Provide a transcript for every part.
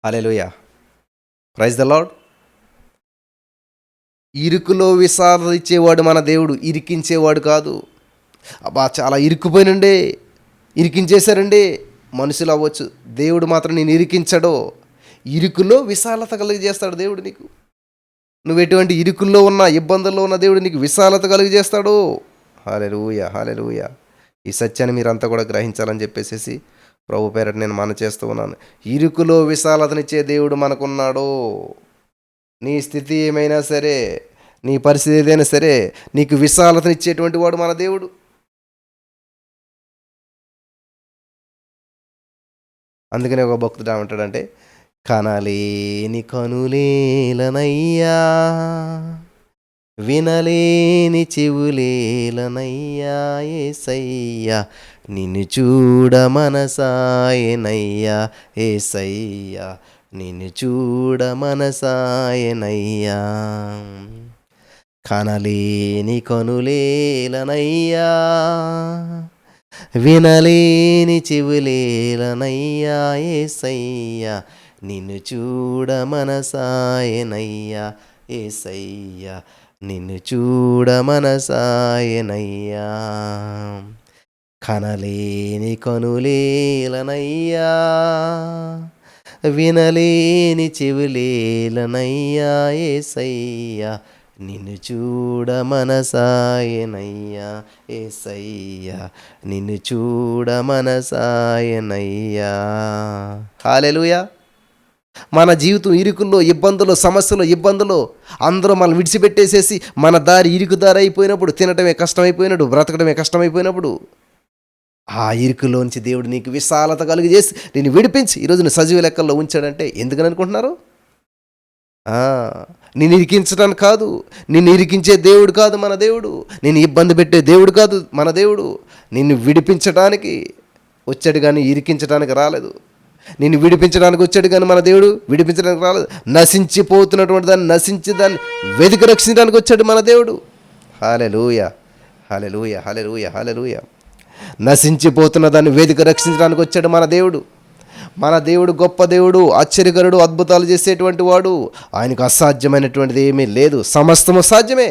Hallelujah. Praise the lord. ఇరుకులో విసారణ ఇచ్చేవాడు మన దేవుడు, ఇరికించేవాడు కాదు. అబ్బా చాలా ఇరుక్కుపోయినండి, ఇరికించేశారండి మనుషులు అవ్వచ్చు, దేవుడు మాత్రం నేను ఇరికించడో. ఇరుకులో విశాలత కలిగజేస్తాడు దేవుడు నీకు. నువ్వు ఎటువంటి ఇరుకుల్లో ఉన్న, ఇబ్బందుల్లో ఉన్న దేవుడు నీకు విశాలత కలిగజేస్తాడు. హల్లెలూయా, హల్లెలూయా. ఈ సత్యాన్ని మీరంతా కూడా గ్రహించాలని చెప్పేసి ప్రభు పేరట నేను చేస్తూ ఉన్నాను. ఇరుకులో విశాలతనిచ్చే దేవుడు మనకున్నాడు. నీ స్థితి ఏమైనా సరే, నీ పరిస్థితి ఏదైనా సరే, నీకు విశాలతనిచ్చేటువంటి వాడు మన దేవుడు. అందుకనే ఒక భక్తుడు ఏమంటాడంటే, కనలేని కనులేలనయ్యా, వినలేని చెవులేలనయ్యా, యేసయ్యా నిన్ను చూడ మనసాయనయ్యా, యేసయ్యా నిన్ను చూడ మనసాయనయ్యా. కనలేని కనులేలనయ్యా, వినలేని చెవులేలనయ్యా, యేసయ్యా నిన్ను చూడ మనసాయనయ్యా, యేసయ్యా నిన్ను చూడ మనసాయనయ్యా. కనలేని కనులేలనయ్యా, వినలేని చెవులేలనయ్యా, యేసయ్యా నిన్ను చూడ మనసాయనయ్యా, యేసయ్యా నిన్ను చూడ మనసాయనయ్యా. హల్లెలూయా. మన జీవితం ఇరుకుల్లో, ఇబ్బందులు, సమస్యలు, ఇబ్బందులు అందరూ మనం విడిచిపెట్టేసేసి మన దారి ఇరుకు దారి అయిపోయినప్పుడు, తినటమే కష్టమైపోయినప్పుడు, బ్రతకడమే కష్టమైపోయినప్పుడు, ఆ ఇరుకులోంచి దేవుడు నీకు విశాలత కలిగజేసి నేను విడిపించి ఈరోజు నువ్వు సజీవ లెక్కల్లో ఉంచాడంటే ఎందుకని అనుకుంటున్నారు? నిన్ను ఇరికించడానికి కాదు, నిన్ను ఇరికించే దేవుడు కాదు మన దేవుడు, నిన్ను ఇబ్బంది పెట్టే దేవుడు కాదు మన దేవుడు. నిన్ను విడిపించడానికి వచ్చాడు కానీ ఇరికించడానికి రాలేదు. నిన్ను విడిపించడానికి వచ్చాడు కానీ మన దేవుడు విడిపించడానికి రాలేదు. నశించిపోతున్నటువంటి దాన్ని వెతికి రక్షించడానికి వచ్చాడు మన దేవుడు. హల్లెలూయా, హల్లెలూయా, హల్లెలూయా, హల్లెలూయా. నశించిపోతున్న దాన్ని వెతికి రక్షించడానికి వచ్చాడు మన దేవుడు. మన దేవుడు గొప్ప దేవుడు, ఆశ్చర్యకరుడు, అద్భుతాలు చేసేటువంటి వాడు. ఆయనకు అసాధ్యమైనటువంటిది ఏమీ లేదు, సమస్తము సాధ్యమే.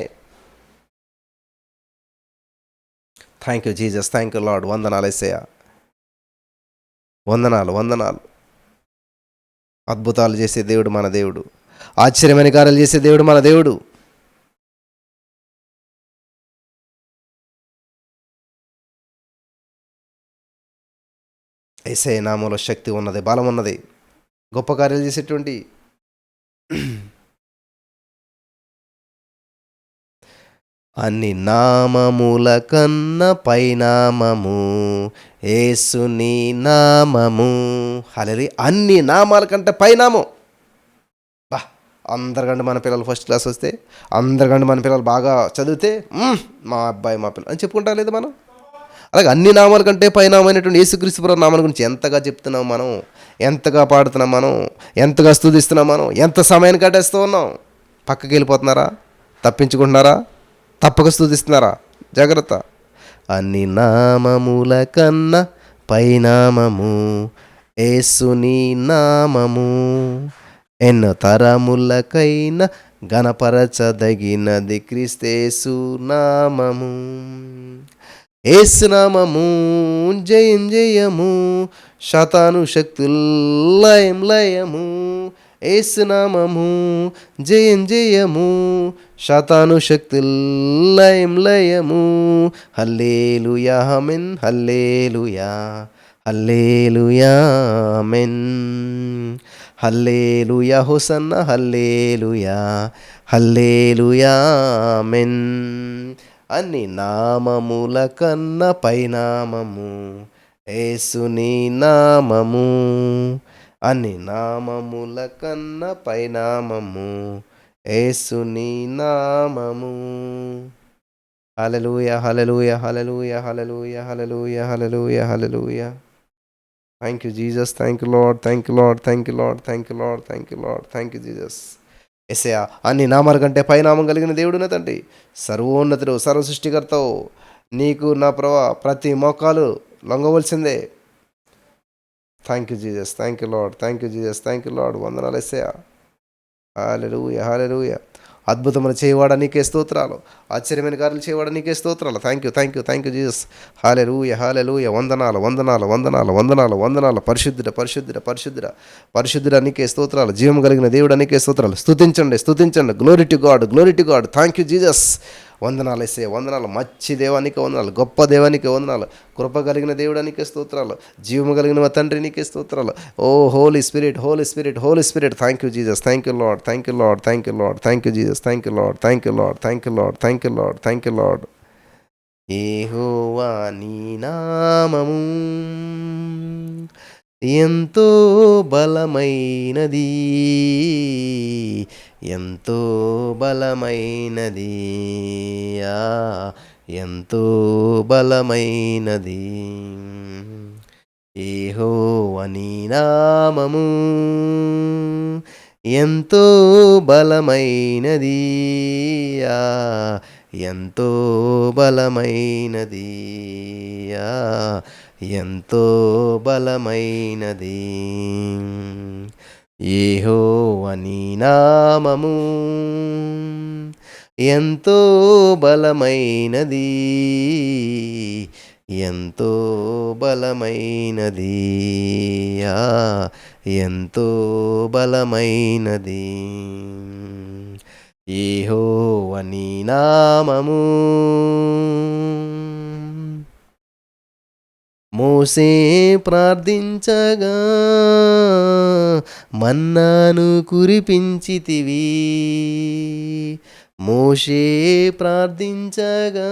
Thank you Jesus, thank you Lord. వందనాలు యేసయ్యా, వందనాలు, వందనాలు. అద్భుతాలు చేసే దేవుడు మన దేవుడు, ఆశ్చర్యమైన కార్యాలు చేసే దేవుడు మన దేవుడు. యేసయ్య నామములో శక్తి ఉన్నది, బలం ఉన్నది, గొప్ప కార్యాలు చేసేటువంటి అన్ని నామముల కన్న పైనామము యేసుని నామము. హల్లెలూయా. అన్ని నామాల కంటే పైనామం. బా, అందరికంటే మన పిల్లలు ఫస్ట్ క్లాస్ వస్తే, అందరికంటే మన పిల్లలు బాగా చదివితే మా అబ్బాయి మా పిల్లలు అని చెప్పుకుంటా లేదు మనం. అలాగే అన్ని నామాల కంటే పైనామైనటువంటి యేసుక్రీస్తు ప్రభువు నామం గురించి ఎంతగా చెప్తున్నాం మనం, ఎంతగా పాడుతున్నాం మనం, ఎంతగా స్తుతిస్తున్నాం మనం, ఎంత సమయాన్ని కట్టేస్తూ ఉన్నాం. పక్కకి వెళ్ళిపోతున్నారా? తప్పించుకుంటున్నారా? తప్పక స్తుతిస్తున్నారా? జాగ్రత్త. అన్ని నామముల కన్నా పైనామము యేసుని నామము, ఎన్నో తరములకైనా గణపరచదగినది క్రీస్తేసు నామము. ఏసునామము జయం జయము, శతాను శక్తుల్ లయం లయము. ఏసునామము జయం జయము, శతాను శక్తుల్ లయం లయము. హల్లెలూయా ఆమేన్, హల్లెలూయా, హల్లెలూయా ఆమేన్, హల్లెలూయా హోసన్నా, హల్లెలూయా, హల్లెలూయా ఆమేన్. అన్ని నామముల కన్న పైనామము యేసుని నామము, అన్ని నామముల కన్న పైనామము యేసుని నామము. హల్లెలూయా, హల్లెలూయా, హల్లెలూయా, హల్లెలూయా, హల్లెలూయా, హల్లెలూయా, హల్లెలూయా. Thank you Jesus, thank you Lord, thank you Lord, thank you Lord, thank you Lord, thank you Lord, thank you Jesus. యేసయ్యా అన్ని నామాల కంటే పైనామం కలిగిన దేవుడు నా తండ్రి, సర్వోన్నతుడు, సర్వ సృష్టికర్తవు. నీకు నా ప్రభా ప్రతి మోకాలు లొంగవలసిందే. Thank you Jesus, thank you Lord, thank you Jesus, thank you Lord. వందనాలు యేసయ్యా. హల్లెలూయా, హల్లెలూయా. అద్భుతములు చేయవాడా నీకే స్తోత్రాలు, ఆశ్చర్యమైన కార్యాలు చేయవాడా నీకే స్తోత్రాలు. Thank you, thank you, thank you Jesus. హల్లెలూయా, హల్లెలూయా. వందనాలు, వందనాలు, వందనాలు, వందనాలు, వందనాలు. పరిశుద్ధుడ, పరిశుద్ధుడ, పరిశుద్ధుడ, పరిశుద్ధుడ నీకే స్తోత్రాలు. జీవం కలిగిన దేవుడా నీకే స్తోత్రాలు. స్తుతించండి, స్తుతించండి. Glory to God, glory to God. Thank you Jesus. వందనాలు యేసయ్యా, వందనాలు. మంచి దేవానికి వందనాలు, గొప్ప దేవానికి వందనాలు, కృప కలిగిన దేవుడానికే స్తోత్రాలు, జీవము కలిగిన మా తండ్రి నీకే స్తోత్రాలు. O Holy Spirit, Holy Spirit, Holy Spirit. Thank you Jesus, thank you Lord, thank you Lord, thank you Lord, thank you Jesus, thank you Lord, thank you Lord, thank you Lord, thank you Lord, thank you Lord. యెహోవా నీ నామము ఎంతో బలమైనది, ఎంతో బలమైనది, ఎంతో బలమైనది. యెహోవా నీ నామము ఎంతో బలమైనది, ఎంతో బలమైనది, ఎంతో బలమైనది. యెహోవా నీ నామము ఎంతో బలమైనది, ఎంతో బలమైనది, ఎంతో బలమైనది. యెహోవా నీ నామము. మోసే ప్రార్థించగా మన్నాను కురిపించితివి, మోషే ప్రార్థించగా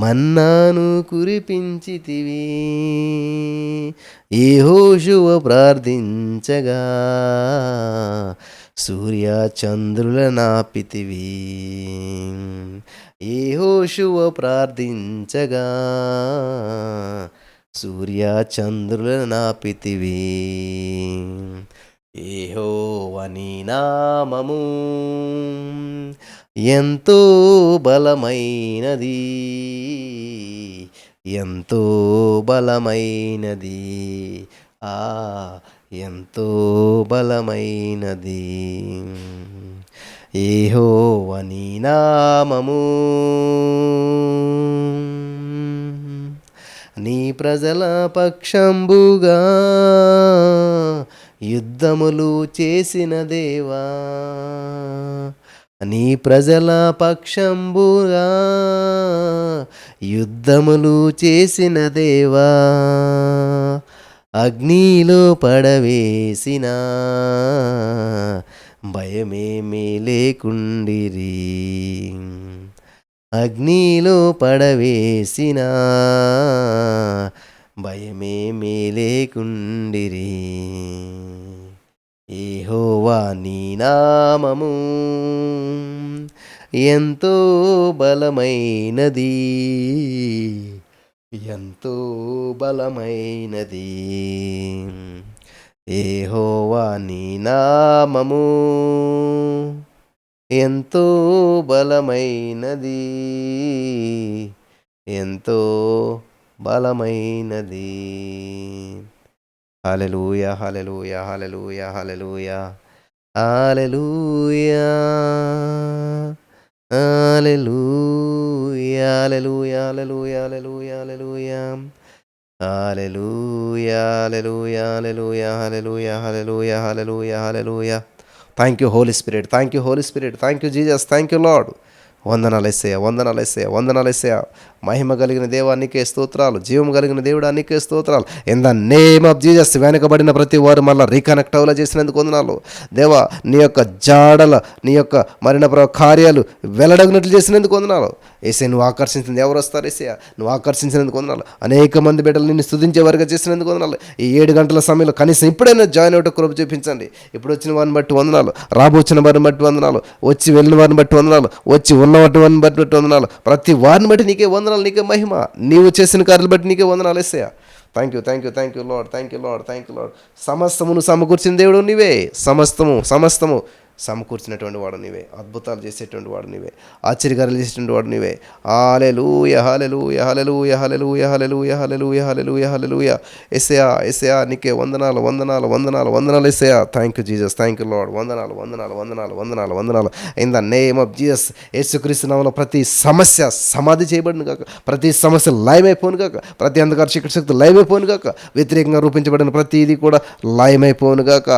మన్నాను కురిపించితివి, యెహోషువ ప్రార్థించగా సూర్య చంద్రుల నాపితివి, యెహోషువ ప్రార్థించగా సూర్య చంద్రుల నాపితివి. యెహోవా నీ నామము ఎంతో బలమైనది, ఎంతో బలమైనది, ఎంతో బలమైనది. యెహోవా నీ నామము. నీ ప్రజల పక్షంబుగా యుద్ధములు చేసిన దేవా, నీ ప్రజల పక్షంబుగా యుద్ధములు చేసిన దేవా, అగ్నిలో పడవేసిన భయమేమీ లేకుండిరి, అగ్నిలో పడవేసిన భయమేమీ లేకుండిరి. యెహోవా నీ నామము ఎంతో బలమైనది, ఎంతో బలమైనది. యెహోవా నీ నామము ఎంతో బలమైనది, ఎంతో బలమైనది. హల్లెలూయా, హల్లెలూయా, హల్లెలూయా, హల్లెలూయా, హల్లెలూయా, హల్లెలూయా, హల్లెలూయా, హల్లెలూయా, హల్లెలూయా, హల్లెలూయా, హల్లెలూయా, హల్లెలూయా, హల్లెలూయా, హల్లెలూయా, హల్లెలూయా, హల్లెలూయా. Thank you Holy Spirit, thank you Holy Spirit, thank you Jesus, thank you Lord. వందనాలు యేసయ్యా, వందనాలు యేసయ్యా, వందనాలు యేసయ్యా. మహిమ కలిగిన దేవానికే స్తోత్రాలు, జీవం కలిగిన దేవుడానికే స్తోత్రాలు. In the name of Jesus. వెనకబడిన ప్రతి వారు మళ్ళీ రీకనెక్ట్ అవ్వలా చేసినందుకు వందనాలు దేవా. నీ యొక్క జాడల, నీ యొక్క మరణ కార్యాలు వెల్లడగినట్లు చేసినందుకు వందనాలు. ఏసే నువ్వు ఆకర్షించింది ఎవరు వస్తారు ఏసయ్యా, నువ్వు ఆకర్షించినందుకు వందనాలు. అనేక మంది బిడ్డలు నిన్ను స్తుతించే వారిగా చేసినందుకు వందనాలు. ఈ 7 గంటల సమయంలో కనీసం ఇప్పుడైనా జాయిన్ అవ్వటం కృప చూపించండి. ఇప్పుడు వచ్చిన వారిని బట్టి వందనాలు, రాబోచిన వారిని బట్టి వందనాలు, వచ్చి వెళ్ళిన వారిని బట్టి వందనాలు, వచ్చి ఉన్నవాటి వారిని బట్టి వందనాలు. ప్రతి వారిని బట్టి నీకే వందనాలు, నీకే మహిమ. నీవు చేసిన కార్యాలు బట్టి నీకే వందనాలు యేసయ్యా. Thank you, thank you, thank you Lord, thank you Lord, thank you Lord. సమస్తమును సమకూర్చిన దేవుడు నీవే. సమస్తము సమకూర్చినటువంటి వాడు నీవే, అద్భుతాలు చేసేటువంటి వాడు నీవే, ఆశ్చర్యకార్యాలు చేసేటువంటి వాడు నీవే. హల్లెలూయా హల్లెలూయా హల్లెలూయా హల్లెలూయా హల్లెలూయా హల్లెలూయా హల్లెలూయా హల్లెలూయా. యేసయ్యా యేసయ్యా నీకే వందనాలు వందనాలు వందనాలు వందనాలు యేసయ్యా. Thank you Jesus, thank you Lord. వందనాలు వందనాలు వందనాలు వందనాలు వందనాలు. In the name of Jesus, యేసుక్రీస్తు నామములో ప్రతి సమస్య సమాధి చేయబడిన గాక, ప్రతి సమస్య లయమైపోను గాక, ప్రతి అంధకార చీకటి శక్తి లయమైపోను గాక, వ్యతిరేకంగా రూపించబడిన ప్రతిదీ కూడా లయమైపోను గాక.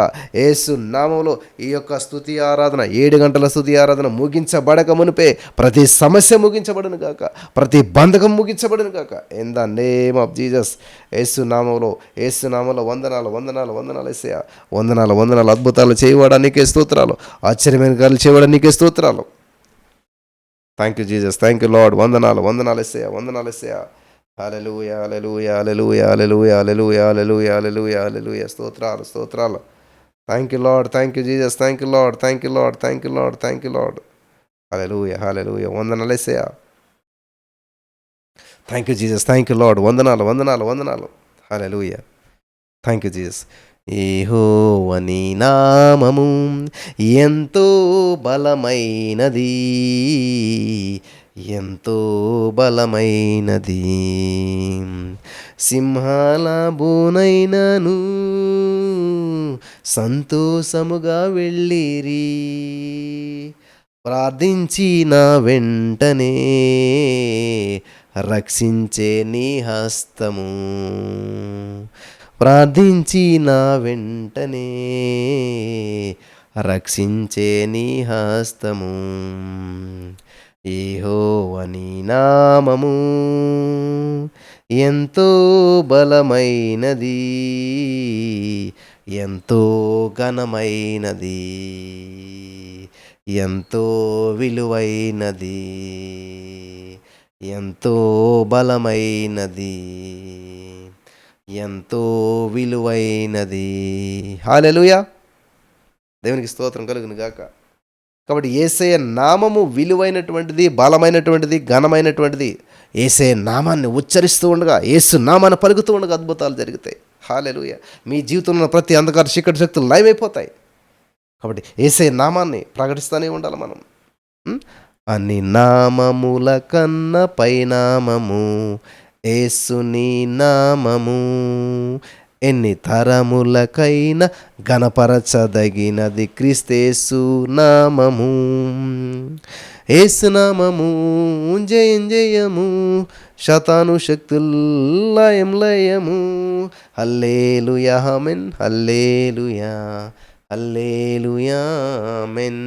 యేసు నామములో ఈ యొక్క స్తుతి ఆరాధన 7 గంటల స్తుతి ఆరాధన ముగించబడక మునిపే ప్రతి సమస్య ముగించబడును గాక, ప్రతి బంధకం ముగించబడును గాక. In the name of Jesus, యేసు నామములో వందనాలు వందనాలు వందనాలు యేసయ్యా. వందనాలు వందనాలు. అద్భుతాలు చేయవాడా నీకే స్తోత్రాలు, ఆశ్చర్యమైన కార్యాలు చేయవాడా నీకే స్తోత్రాలు. Thank you Jesus, thank you Lord. వందనాలు వందనాలు యేసయ్యా, వందనాలు యేసయ్యా. హల్లెలూయా హల్లెలూయా హల్లెలూయా హల్లెలూయా హల్లెలూయా హల్లెలూయా హల్లెలూయా హల్లెలూయా. స్తోత్రాలు స్తోత్రాలు. Thank you Lord, thank you Jesus, thank you Lord, thank you Lord, thank you Lord, thank you Lord. హల్లెలూయా హల్లెలూయా. వందనాలు యేసయ్యా. Thank you Jesus, thank you Lord. వందనాలు వందనాలు వందనాలు. హల్లెలూయా. Thank you Jesus. యెహోవా నీ నామము ఎంతో బలమైనది, ఎంతో బలమైనది. సింహాల బోనైనను సంతోషముగా వెళ్ళిరి, ప్రార్థించిన వెంటనే రక్షించే నీ హస్తము, ప్రార్థించిన వెంటనే రక్షించే నీ హస్తము. యెహోవా నీ నామము ఎంతో బలమైనది, ఎంతో ఘనమైనది, ఎంతో విలువైనది, ఎంతో బలమైనది, ఎంతో విలువైనది. హల్లెలూయా. దేవునికి స్తోత్రం కలుగును గాక. కాబట్టి యేసయ్య నామము విలువైనటువంటిది, బలమైనటువంటిది, ఘనమైనటువంటిది. యేసయ్య నామాన్ని ఉచ్చరిస్తూ ఉండగా, యేసు నామాన్ని పలుకుతూ ఉండగా అద్భుతాలు జరుగుతాయి. హల్లెలూయా. మీ జీవితంలో ప్రతి అంధకార చీకటి శక్తులు లయమైపోతాయి. కాబట్టి యేసయ్య నామాన్ని ప్రకటిస్తూనే ఉండాలి మనం. అన్ని నామముల కన్న పైనామము యేసుని నామము, ఎన్ని తరములకైనా గణపరచదగినది క్రీస్తేసు నామము. యేసు నామము జయం జయము, శతాను శక్తుల్ లయం లయము. హల్లెలూయా ఆమేన్, హల్లెలూయా హల్లెలూయా ఆమేన్,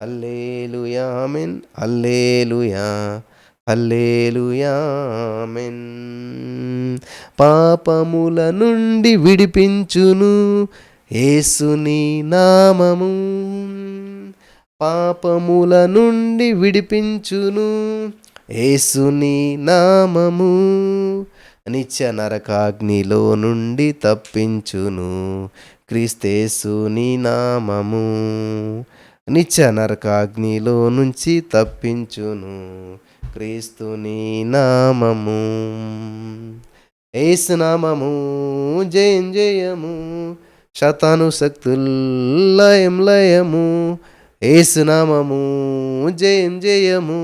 హల్లెలూయా ఆమేన్, హల్లెలూయా హల్లెలూయా ఆమేన్. పాపముల నుండి విడిపించును యేసుని నామము, పాపముల నుండి విడిపించును యేసుని నామము. నిత్య నరకాగ్నిలో నుండి తప్పించును క్రీస్తేసుని నామము, నిత్య నరకాగ్నిలో నుంచి తప్పించును క్రీస్తుని నామము. యేసు నామము జయం జయము, శతాను శక్తుల్ లయం లయము. యేసు నామము జయం జయము,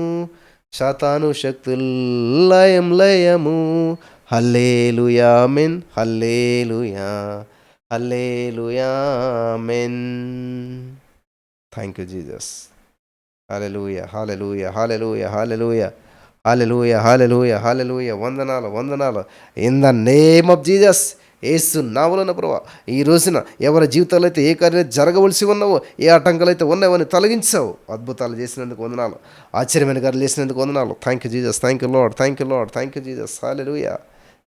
శతాను శక్తుల్ లయం లయము. హల్లెలూయా ఆమేన్, హల్లెలూయా హల్లెలూయా ఆమేన్. Thank you Jesus. హల్లెలూయా హల్లెలూయా హల్లెలూయా హల్లెలూయా హల్లెలూయా హల్లెలూయా హల్లెలూయా. వందనాలు వందనాలు. In the name of Jesus, యేసు నామమున ప్రభువా, ఈ రోజున ఎవరి జీవితాల్లో అయితే ఏ కార్యాలు జరగవలసి ఉన్నావో, ఏ ఆటంకాలు అయితే ఉన్నావో అని తొలగించావు. అద్భుతాలు చేసినందుకు వందనాలు, ఆశ్చర్యమైన కార్యాలు చేసినందుకు వందనాలు. Thank you Jesus, thank you Lord, thank you Lord, thank you Jesus. Hallelujah.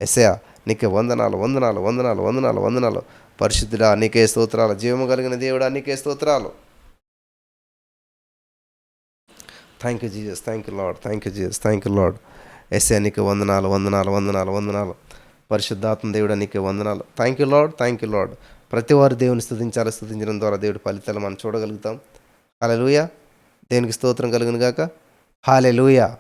యేసయ్యా నీకే వందనాలు వందనాలు వందనాలు వందనాలు వందనాలు. పరిశుద్ధుడా నీకే స్తోత్రాలు, జీవము కలిగిన దేవుడా నీకే స్తోత్రాలు. Thank you Jesus, thank you Lord, thank you Jesus, thank you Lord. యేసయ్యా నీకే వందనాలు వందనాలు వందనాలు వందనాలు. పరిశుద్ధాత్మ దేవుడా నీకే వందనాలు. Thank you Lord, thank you Lord. ప్రతి వారు దేవుని స్తుతించాలి, స్తుతించడం ద్వారా దేవుడి ఫలితాలు మనం చూడగలుగుతాం. హల్లెలూయా. దేవునికి స్తోత్రం కలుగును గాక. హల్లెలూయా.